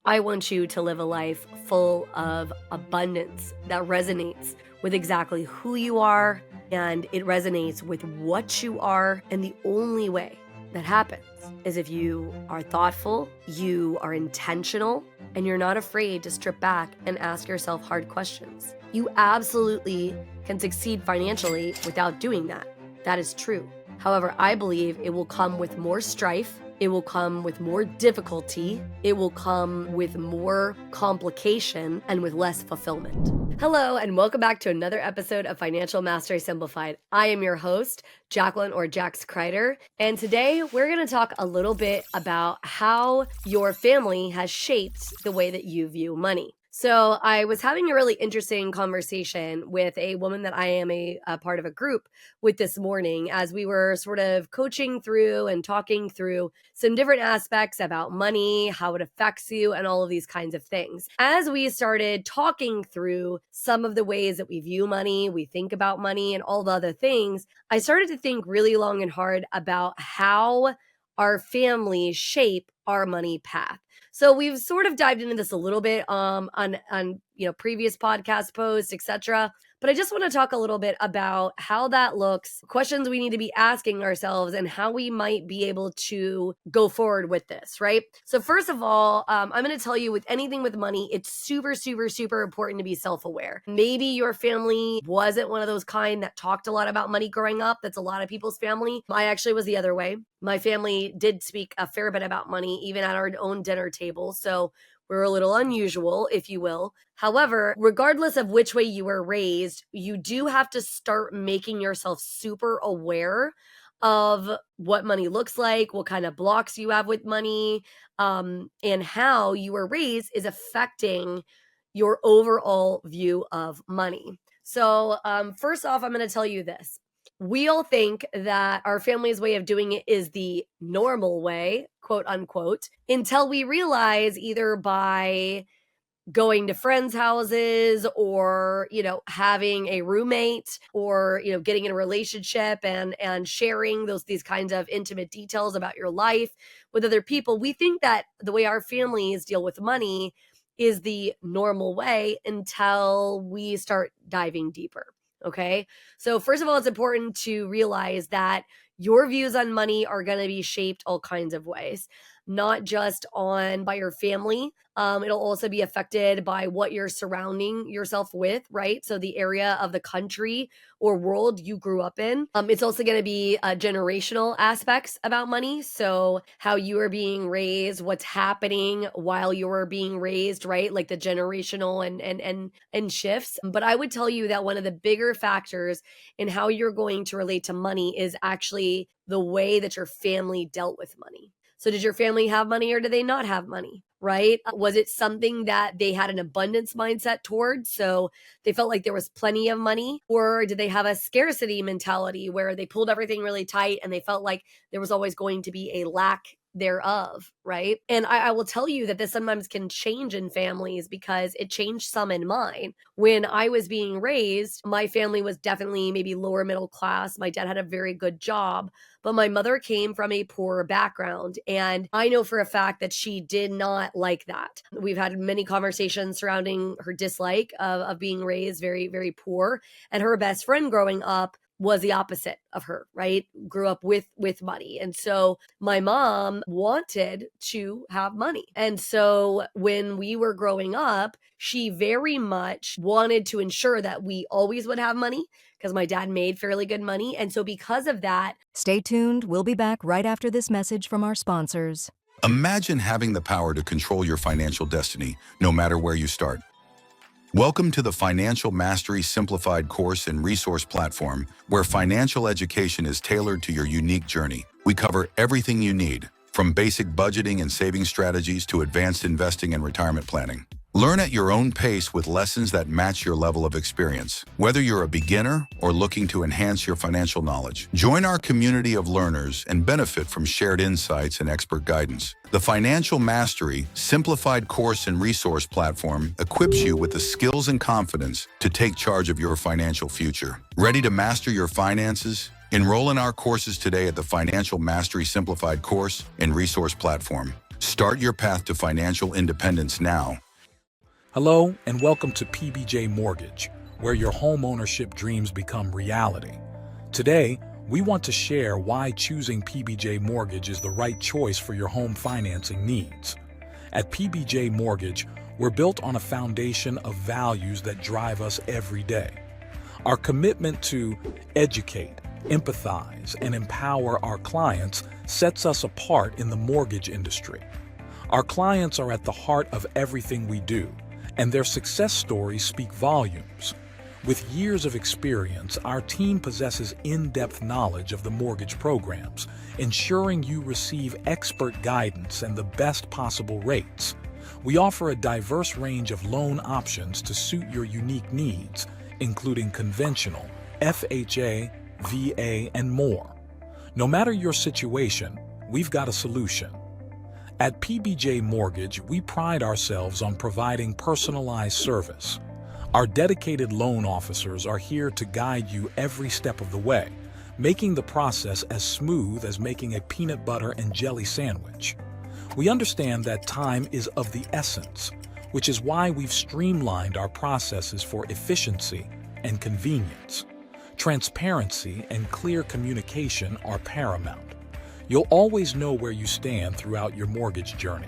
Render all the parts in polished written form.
I want you to live a life full of abundance that resonates with exactly who you are and it resonates with what you are. And the only way that happens is if you are thoughtful, you are intentional, and you're not afraid to strip back and ask yourself hard questions. You absolutely can succeed financially without doing that. That is true. However, I believe it will come with more strife. It will come with more difficulty. It will come with more complication and with less fulfillment. Hello, and welcome back to another episode of Financial Mastery Simplified. I am your host, Jacqueline or Jax Crider, and today we're going to talk a little bit about how your family has shaped the way that you view money. So I was having a really interesting conversation with a woman that I am a part of a group with this morning as we were sort of coaching through and talking through some different aspects about money, how it affects you, and all of these kinds of things. As we started talking through some of the ways that we view money, we think about money, and all the other things, I started to think really long and hard about how our families shape our money path. So we've sort of dived into this a little bit on previous podcast posts, etc. But I just want to talk a little bit about how that looks, questions we need to be asking ourselves, and how we might be able to go forward with this, right? So first of all, I'm going to tell you with anything with money, it's super, super, super important to be self-aware. Maybe your family wasn't one of those kind that talked a lot about money growing up. That's a lot of people's family. I actually was the other way. My family did speak a fair bit about money, even at our own dinner table. So we're a little unusual, if you will. However, regardless of which way you were raised, you do have to start making yourself super aware of what money looks like, what kind of blocks you have with money, and how you were raised is affecting your overall view of money. So first off, I'm going to tell you this. We all think that our family's way of doing it is the normal way, quote unquote, until we realize either by going to friends' houses or, having a roommate or, getting in a relationship and sharing these kinds of intimate details about your life with other people. We think that the way our families deal with money is the normal way until we start diving deeper. Okay. So first of all, it's important to realize that your views on money are going to be shaped all kinds of ways, not just by your family. It'll also be affected by what you're surrounding yourself with, right? So the area of the country or world you grew up in. It's also going to be generational aspects about money. So how you are being raised, what's happening while you were being raised, right? Like the generational and shifts. But I would tell you that one of the bigger factors in how you're going to relate to money is actually the way that your family dealt with money. So did your family have money or did they not have money, right? Was it something that they had an abundance mindset towards? So they felt like there was plenty of money, or did they have a scarcity mentality where they pulled everything really tight and they felt like there was always going to be a lack thereof, right? And I will tell you that this sometimes can change in families because it changed some in mine. When I was being raised, my family was definitely maybe lower middle class. My dad had a very good job, but my mother came from a poor background. And I know for a fact that she did not like that. We've had many conversations surrounding her dislike of being raised very, very poor. And her best friend growing up was the opposite of her, right? Grew up with money. And so my mom wanted to have money. And so when we were growing up, she very much wanted to ensure that we always would have money because my dad made fairly good money. And so because of that, Stay tuned. We'll be back right after this message from our sponsors. Imagine having the power to control your financial destiny, no matter where you start. Welcome to the Financial Mastery Simplified course and resource platform, where financial education is tailored to your unique journey. We cover everything you need, from basic budgeting and saving strategies to advanced investing and retirement planning. Learn at your own pace with lessons that match your level of experience. Whether you're a beginner or looking to enhance your financial knowledge, join our community of learners and benefit from shared insights and expert guidance. The Financial Mastery Simplified course and resource platform equips you with the skills and confidence to take charge of your financial future. Ready to master your finances? Enroll in our courses today at the Financial Mastery Simplified course and resource platform. Start your path to financial independence now. Hello, and welcome to PBJ Mortgage, where your home ownership dreams become reality. Today, we want to share why choosing PBJ Mortgage is the right choice for your home financing needs. At PBJ Mortgage, we're built on a foundation of values that drive us every day. Our commitment to educate, empathize, and empower our clients sets us apart in the mortgage industry. Our clients are at the heart of everything we do, and their success stories speak volumes. With years of experience, our team possesses in-depth knowledge of the mortgage programs, ensuring you receive expert guidance and the best possible rates. We offer a diverse range of loan options to suit your unique needs, including conventional, FHA, VA, and more. No matter your situation, we've got a solution. At PBJ Mortgage, we pride ourselves on providing personalized service. Our dedicated loan officers are here to guide you every step of the way, making the process as smooth as making a peanut butter and jelly sandwich. We understand that time is of the essence, which is why we've streamlined our processes for efficiency and convenience. Transparency and clear communication are paramount. You'll always know where you stand throughout your mortgage journey.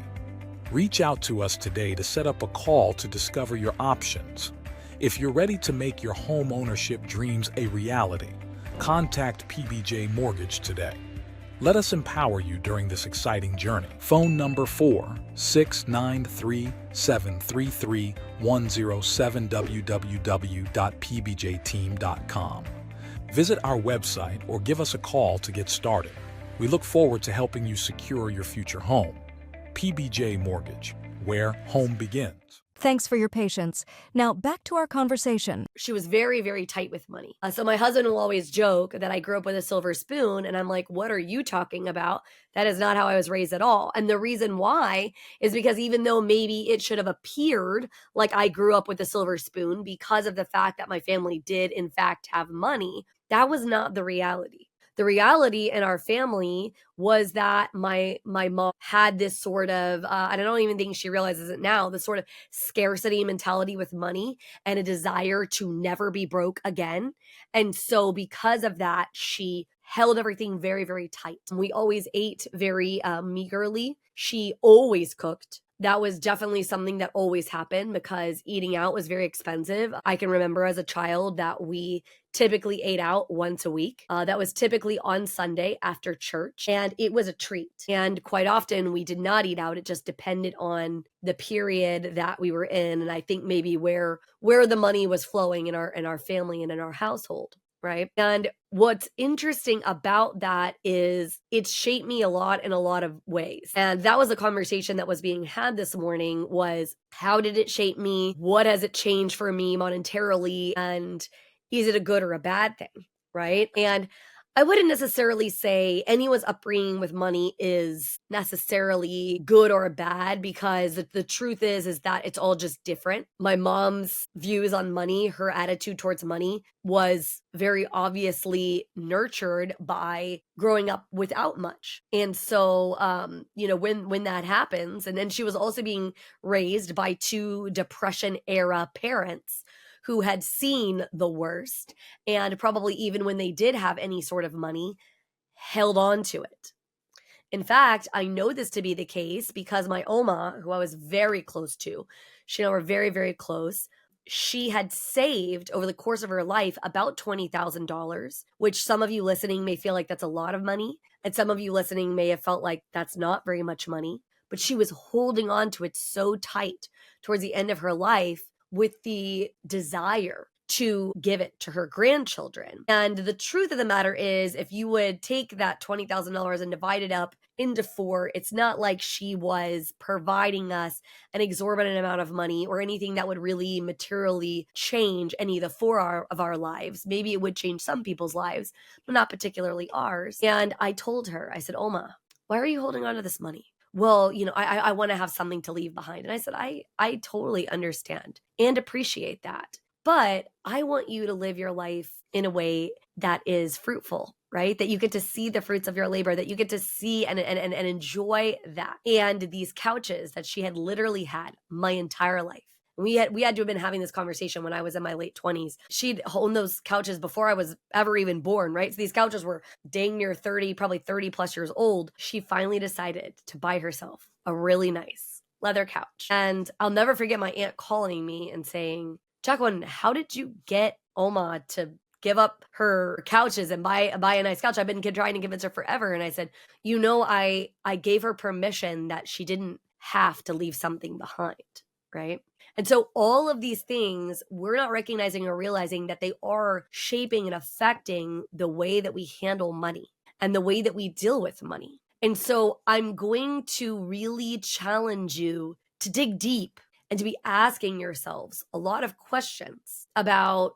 Reach out to us today to set up a call to discover your options. If you're ready to make your home ownership dreams a reality, contact PBJ Mortgage today. Let us empower you during this exciting journey. Phone number 4-693-733-107 www.pbjteam.com. Visit our website or give us a call to get started. We look forward to helping you secure your future home. PBJ Mortgage, where home begins. Thanks for your patience. Now back to our conversation. She was very, very tight with money. So my husband will always joke that I grew up with a silver spoon. And I'm like, what are you talking about? That is not how I was raised at all. And the reason why is because even though maybe it should have appeared like I grew up with a silver spoon because of the fact that my family did in fact have money, that was not the reality. The reality in our family was that my mom had this sort of, and I don't even think she realizes it now, this sort of scarcity mentality with money and a desire to never be broke again. And so because of that, she held everything very, very tight. We always ate very meagerly. She always cooked. That was definitely something that always happened because eating out was very expensive. I can remember as a child that we typically ate out once a week. That was typically on Sunday after church, and it was a treat. And quite often we did not eat out. It just depended on the period that we were in, and I think maybe where the money was flowing in our family and in our household. Right. And what's interesting about that is it shaped me a lot in a lot of ways. And that was a conversation that was being had this morning was how did it shape me? What has it changed for me monetarily? And is it a good or a bad thing? Right. And I wouldn't necessarily say anyone's upbringing with money is necessarily good or bad because the truth is that it's all just different. My mom's views on money, her attitude towards money was very obviously nurtured by growing up without much. And so, when that happens, and then she was also being raised by two Depression era parents who had seen the worst and probably even when they did have any sort of money, held on to it. In fact, I know this to be the case because my Oma, who I was very close to, she and I were very, very close. She had saved over the course of her life about $20,000, which some of you listening may feel like that's a lot of money. And some of you listening may have felt like that's not very much money. But she was holding on to it so tight towards the end of her life with the desire to give it to her grandchildren. And the truth of the matter is, if you would take that $20,000 and divide it up into four, it's not like she was providing us an exorbitant amount of money or anything that would really materially change any of the four of our lives. Maybe it would change some people's lives, but not particularly ours. And I told her, I said, Oma, why are you holding on to this money? Well, I want to have something to leave behind. And I said, I totally understand and appreciate that. But I want you to live your life in a way that is fruitful. right? That you get to see the fruits of your labor, that you get to see and enjoy that. And these couches that she had literally had my entire life. We had to have been having this conversation when I was in my late 20s. She'd owned those couches before I was ever even born, right? So these couches were dang near 30, probably 30 plus years old. She finally decided to buy herself a really nice leather couch. And I'll never forget my aunt calling me and saying, Jacqueline, how did you get Oma to give up her couches and buy a nice couch? I've been trying to convince her forever. And I said, I gave her permission that she didn't have to leave something behind, right? And so all of these things, we're not recognizing or realizing that they are shaping and affecting the way that we handle money and the way that we deal with money. And so I'm going to really challenge you to dig deep and to be asking yourselves a lot of questions about,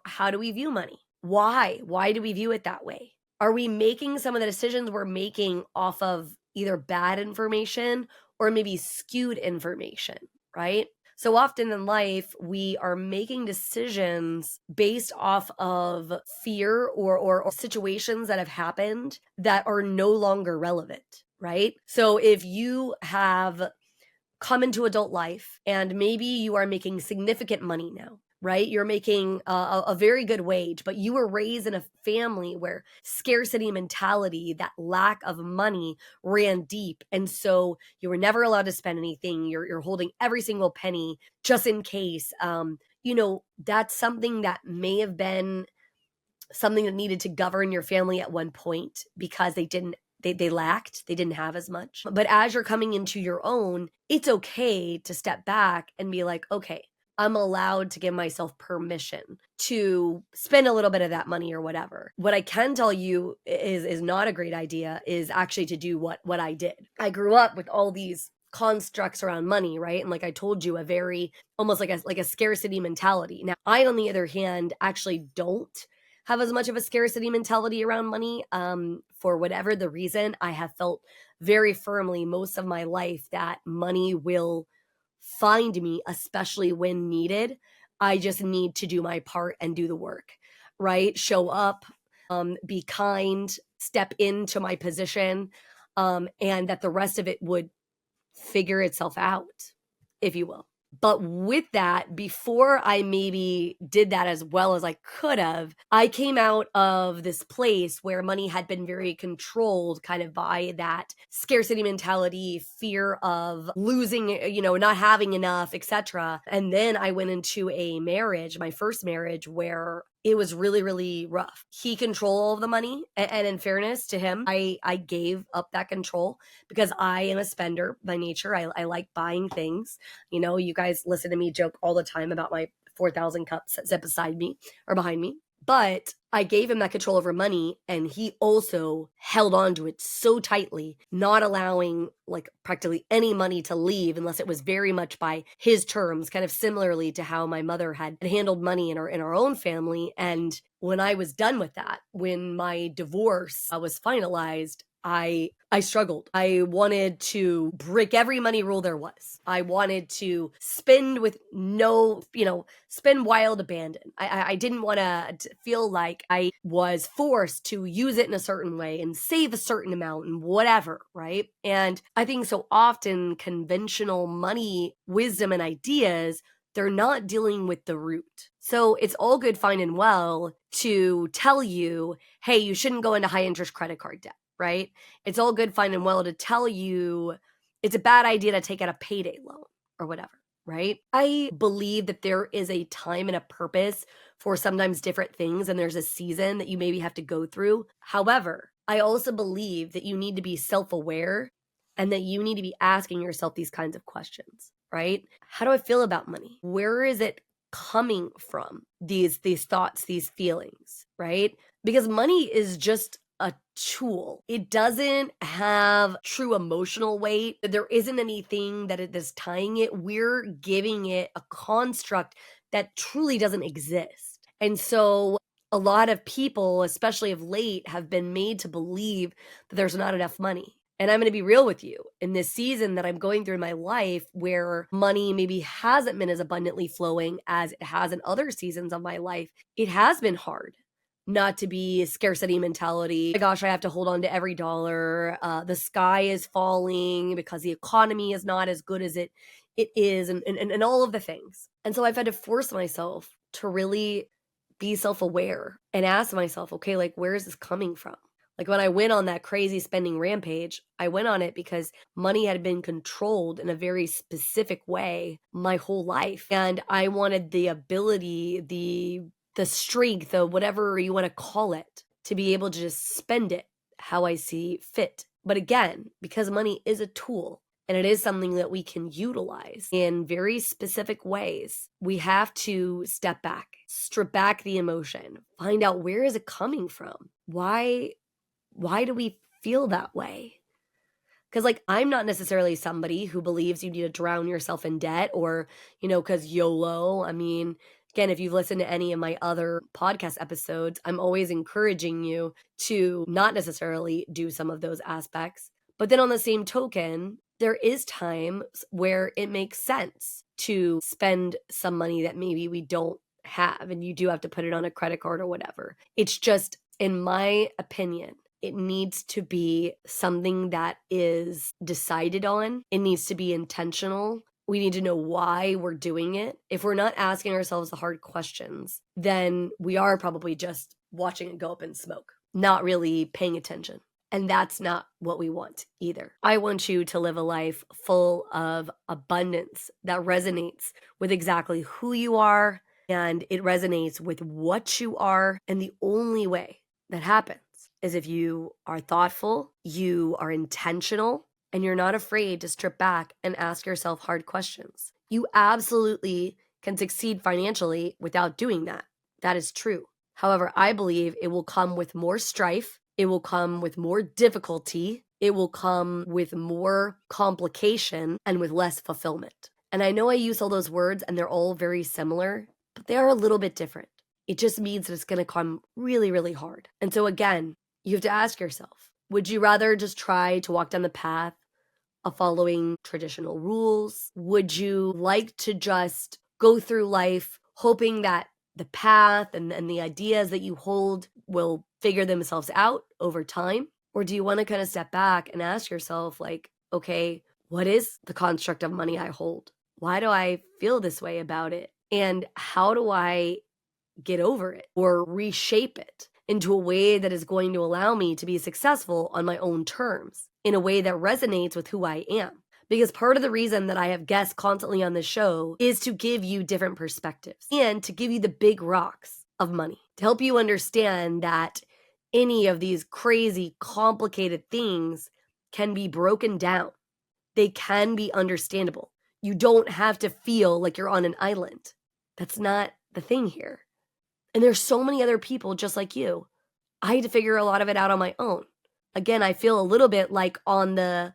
how do we view money? Why? Why do we view it that way? Are we making some of the decisions we're making off of either bad information or maybe skewed information, right? So often in life, we are making decisions based off of fear or situations that have happened that are no longer relevant, right? So if you have come into adult life and maybe you are making significant money now, right? You're making a very good wage, but you were raised in a family where scarcity mentality, that lack of money ran deep. And so you were never allowed to spend anything. You're holding every single penny just in case. That's something that may have been something that needed to govern your family at one point because they didn't have as much. But as you're coming into your own, it's okay to step back and be like, okay, I'm allowed to give myself permission to spend a little bit of that money or whatever. What I can tell you is not a great idea is actually to do what I did. I grew up with all these constructs around money, right? And like I told you, a very almost like a scarcity mentality. Now, I, on the other hand, actually don't have as much of a scarcity mentality around money. For whatever the reason, I have felt very firmly most of my life that money will find me, especially when needed. I just need to do my part and do the work, right? Show up, be kind, step into my position, and that the rest of it would figure itself out, if you will. But with that, before I maybe did that as well as I could have, I came out of this place where money had been very controlled kind of by that scarcity mentality, fear of losing, not having enough, etc. And then I went into a marriage, my first marriage, where it was really, really rough. He controlled all of the money. And in fairness to him, I gave up that control because I am a spender by nature. I like buying things. You guys listen to me joke all the time about my 4,000 cups that sit beside me or behind me. But I gave him that control over money, and he also held on to it so tightly, not allowing like practically any money to leave unless it was very much by his terms, kind of similarly to how my mother had handled money in our own family. And when I was done with that, when my divorce was finalized, I struggled. I wanted to break every money rule there was. I wanted to spend with spend wild abandon. I didn't want to feel like I was forced to use it in a certain way and save a certain amount and whatever, right? And I think so often conventional money wisdom and ideas, they're not dealing with the root. So it's all good, fine, and well to tell you, hey, you shouldn't go into high interest credit card debt. Right? It's all good, fine, and well to tell you it's a bad idea to take out a payday loan or whatever, right? I believe that there is a time and a purpose for sometimes different things, and there's a season that you maybe have to go through. However, I also believe that you need to be self-aware and that you need to be asking yourself these kinds of questions, right? How do I feel about money? Where is it coming from? These thoughts, these feelings, right? Because money is just a tool. It doesn't have true emotional weight. There isn't anything that it is tying it. We're giving it a construct that truly doesn't exist. And so a lot of people, especially of late, have been made to believe that there's not enough money. And I'm going to be real with you. In this season that I'm going through in my life where money maybe hasn't been as abundantly flowing as it has in other seasons of my life, it has been hard. not to be a scarcity mentality. Oh my gosh, I have to hold on to every dollar. The sky is falling because the economy is not as good as it is, and all of the things. And so I've had to force myself to really be self-aware and ask myself, okay, like, where is this coming from? Like when I went on that crazy spending rampage, I went on it because money had been controlled in a very specific way my whole life. And I wanted the ability, the strength, the whatever you want to call it, to be able to just spend it how I see fit. But again, because money is a tool and it is something that we can utilize in very specific ways, we have to step back, strip back the emotion, find out where is it coming from? Why do we feel that way? Because, like, I'm not necessarily somebody who believes you need to drown yourself in debt or, because YOLO. I mean, again, if you've listened to any of my other podcast episodes, I'm always encouraging you to not necessarily do some of those aspects. But then on the same token, there is times where it makes sense to spend some money that maybe we don't have, and you do have to put it on a credit card or whatever. It's just, in my opinion, it needs to be something that is decided on. It needs to be intentional. We need to know why we're doing it. If we're not asking ourselves the hard questions, then we are probably just watching it go up in smoke, not really paying attention. And that's not what we want either. I want you to live a life full of abundance that resonates with exactly who you are, and it resonates with what you are. And the only way that happens is if you are thoughtful, you are intentional, and you're not afraid to strip back and ask yourself hard questions. You absolutely can succeed financially without doing that. That is true. However, I believe it will come with more strife. It will come with more difficulty. It will come with more complication and with less fulfillment. And I know I use all those words and they're all very similar, but they are a little bit different. It just means that it's going to come really, really hard. And so again, you have to ask yourself, would you rather just try to walk down the path of following traditional rules? Would you like to just go through life hoping that the path and the ideas that you hold will figure themselves out over time? Or do you want to kind of step back and ask yourself, like, okay, what is the construct of money I hold? Why do I feel this way about it? And how do I get over it or reshape it into a way that is going to allow me to be successful on my own terms, in a way that resonates with who I am? Because part of the reason that I have guests constantly on the show is to give you different perspectives and to give you the big rocks of money, to help you understand that any of these crazy, complicated things can be broken down. They can be understandable. You don't have to feel like you're on an island. That's not the thing here. And there's so many other people just like you. I had to figure a lot of it out on my own. Again, I feel a little bit like on the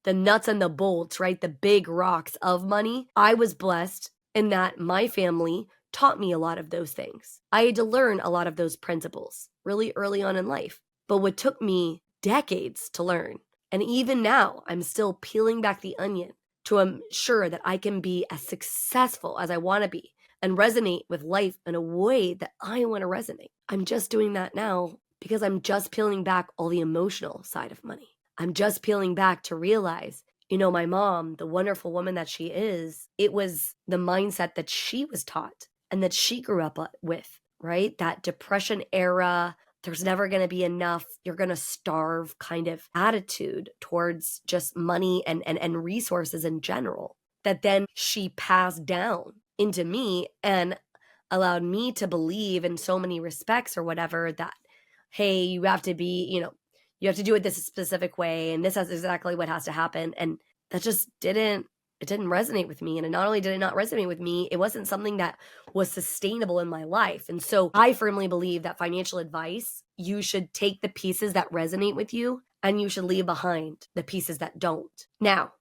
nuts and the bolts, right? The big rocks of money. I was blessed in that my family taught me a lot of those things. I had to learn a lot of those principles really early on in life. But what took me decades to learn, and even now, I'm still peeling back the onion to ensure that I can be as successful as I want to be and resonate with life in a way that I want to resonate. I'm just doing that now because I'm just peeling back all the emotional side of money. I'm just peeling back to realize, my mom, the wonderful woman that she is, it was the mindset that she was taught and that she grew up with, right? That depression era, there's never going to be enough, you're going to starve kind of attitude towards just money and resources in general, that then she passed down into me and allowed me to believe in so many respects or whatever that, hey, you have to be, you have to do it this specific way and this is exactly what has to happen. And that just didn't resonate with me. And not only did it not resonate with me, it wasn't something that was sustainable in my life. And so I firmly believe that financial advice, you should take the pieces that resonate with you and you should leave behind the pieces that don't. Now,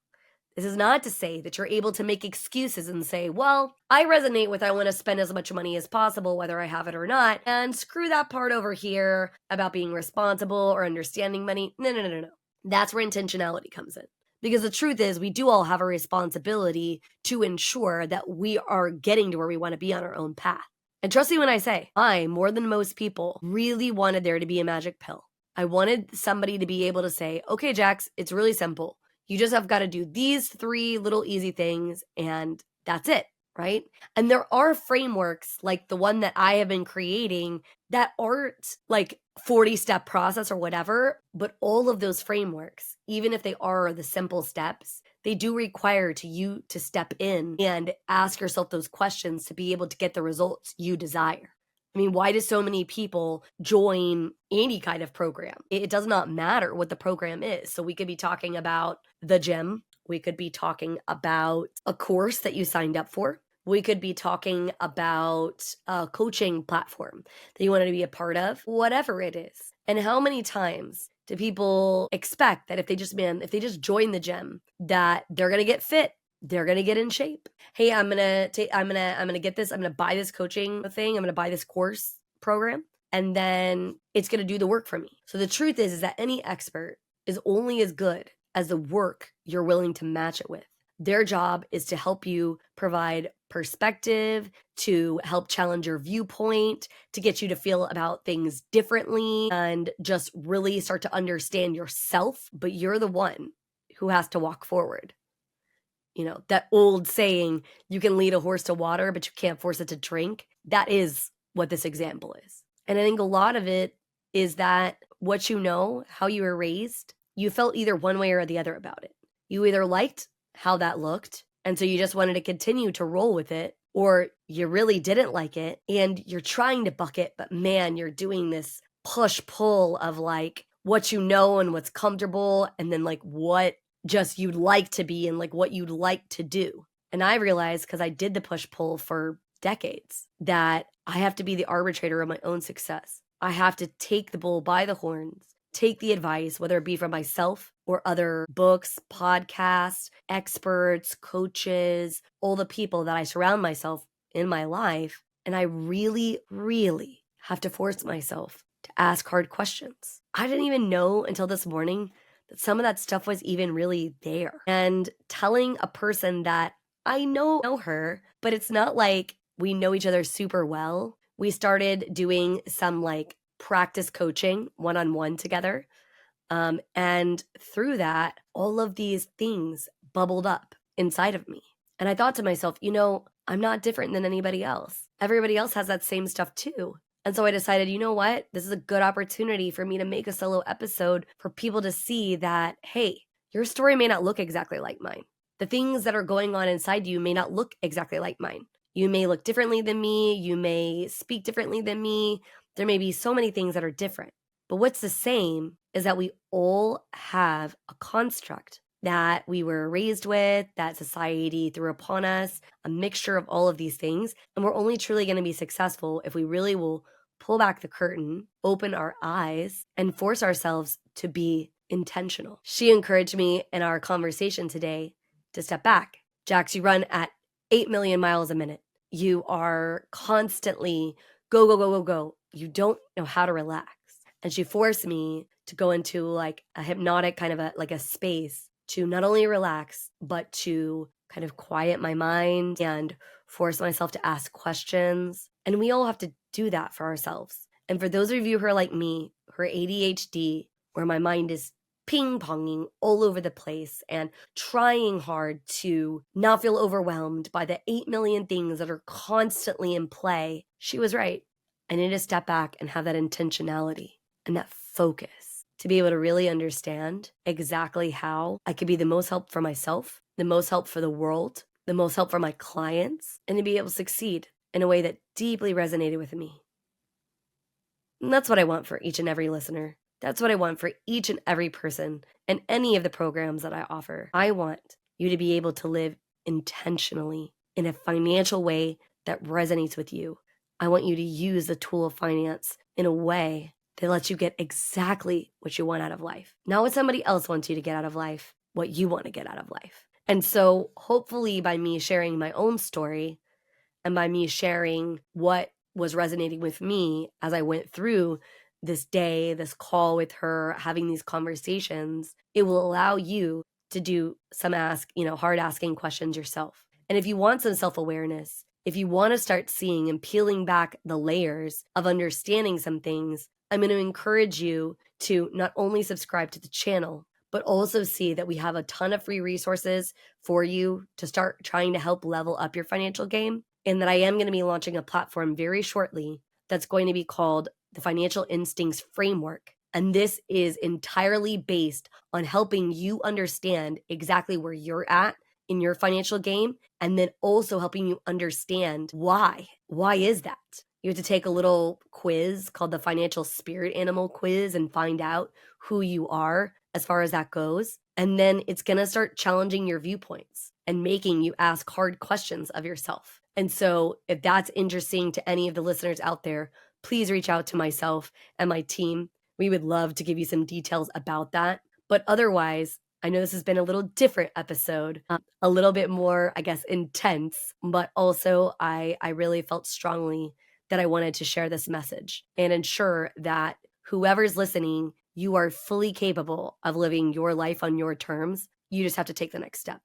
this is not to say that you're able to make excuses and say, well, I resonate with I want to spend as much money as possible, whether I have it or not, and screw that part over here about being responsible or understanding money. No. That's where intentionality comes in. Because the truth is, we do all have a responsibility to ensure that we are getting to where we want to be on our own path. And trust me when I say, I, more than most people, really wanted there to be a magic pill. I wanted somebody to be able to say, okay, Jax, it's really simple. You just have got to do these 3 little easy things and that's it, right? And there are frameworks like the one that I have been creating that aren't like 40-step process or whatever, but all of those frameworks, even if they are the simple steps, they do require you to step in and ask yourself those questions to be able to get the results you desire. I mean, why do so many people join any kind of program? It does not matter what the program is. So we could be talking about the gym. We could be talking about a course that you signed up for. We could be talking about a coaching platform that you want to be a part of, whatever it is. And how many times do people expect that if they just join the gym, that they're going to get fit, they're going to get in shape? Hey, I'm going to get this, I'm going to buy this coaching thing, I'm going to buy this course program, and then it's going to do the work for me. So the truth is that any expert is only as good as the work you're willing to match it with. Their job is to help you provide perspective, to help challenge your viewpoint, to get you to feel about things differently, and just really start to understand yourself. But you're the one who has to walk forward. You know, that old saying, you can lead a horse to water, but you can't force it to drink. That is what this example is. And I think a lot of it is that what you know, how you were raised, you felt either one way or the other about it. You either liked how that looked, and so you just wanted to continue to roll with it, or you really didn't like it and you're trying to buck it, but man, you're doing this push-pull of like what you know and what's comfortable, and then like what just you'd like to be and like what you'd like to do. And I realized, because I did the push-pull for decades, that I have to be the arbitrator of my own success. I have to take the bull by the horns, take the advice, whether it be from myself or other books, podcasts, experts, coaches, all the people that I surround myself in my life. And I really, really have to force myself to ask hard questions. I didn't even know until this morning that some of that stuff was even really there. And telling a person that I know her, but it's not like we know each other super well. We started doing some like practice coaching one-on-one together. And through that, all of these things bubbled up inside of me. And I thought to myself, you know, I'm not different than anybody else. Everybody else has that same stuff too. And so I decided, you know what? This is a good opportunity for me to make a solo episode for people to see that, hey, your story may not look exactly like mine. The things that are going on inside you may not look exactly like mine. You may look differently than me. You may speak differently than me. There may be so many things that are different. But what's the same is that we all have a construct that we were raised with, that society threw upon us, a mixture of all of these things. And we're only truly going to be successful if we really will pull back the curtain, open our eyes, and force ourselves to be intentional. She encouraged me in our conversation today to step back. Jax, you run at 8 million miles a minute. You are constantly go, go, go, go, go. You don't know how to relax. And she forced me to go into like a hypnotic kind of a space to not only relax, but to kind of quiet my mind and force myself to ask questions. And we all have to do that for ourselves. And for those of you who are like me, who are ADHD, where my mind is ping-ponging all over the place and trying hard to not feel overwhelmed by the 8 million things that are constantly in play, she was right. I need to step back and have that intentionality and that focus to be able to really understand exactly how I could be the most help for myself, the most help for the world, the most help for my clients, and to be able to succeed in a way that deeply resonated with me. And that's what I want for each and every listener. That's what I want for each and every person in any of the programs that I offer. I want you to be able to live intentionally in a financial way that resonates with you. I want you to use the tool of finance in a way that lets you get exactly what you want out of life. Not what somebody else wants you to get out of life, what you want to get out of life. And so hopefully by me sharing my own story and by me sharing what was resonating with me as I went through this day, this call with her, having these conversations, it will allow you to do some hard asking questions yourself. And if you want some self-awareness, if you want to start seeing and peeling back the layers of understanding some things, I'm going to encourage you to not only subscribe to the channel, but also see that we have a ton of free resources for you to start trying to help level up your financial game. And that I am going to be launching a platform very shortly that's going to be called the Financial Instincts Framework. And this is entirely based on helping you understand exactly where you're at in your financial game, and then also helping you understand why. Why is that? You have to take a little quiz called the Financial Spirit Animal Quiz and find out who you are as far as that goes. And then it's going to start challenging your viewpoints and making you ask hard questions of yourself. And so if that's interesting to any of the listeners out there, please reach out to myself and my team. We would love to give you some details about that. But otherwise, I know this has been a little different episode, a little bit more, I guess, intense, but also I really felt strongly that I wanted to share this message and ensure that whoever's listening, you are fully capable of living your life on your terms. You just have to take the next step.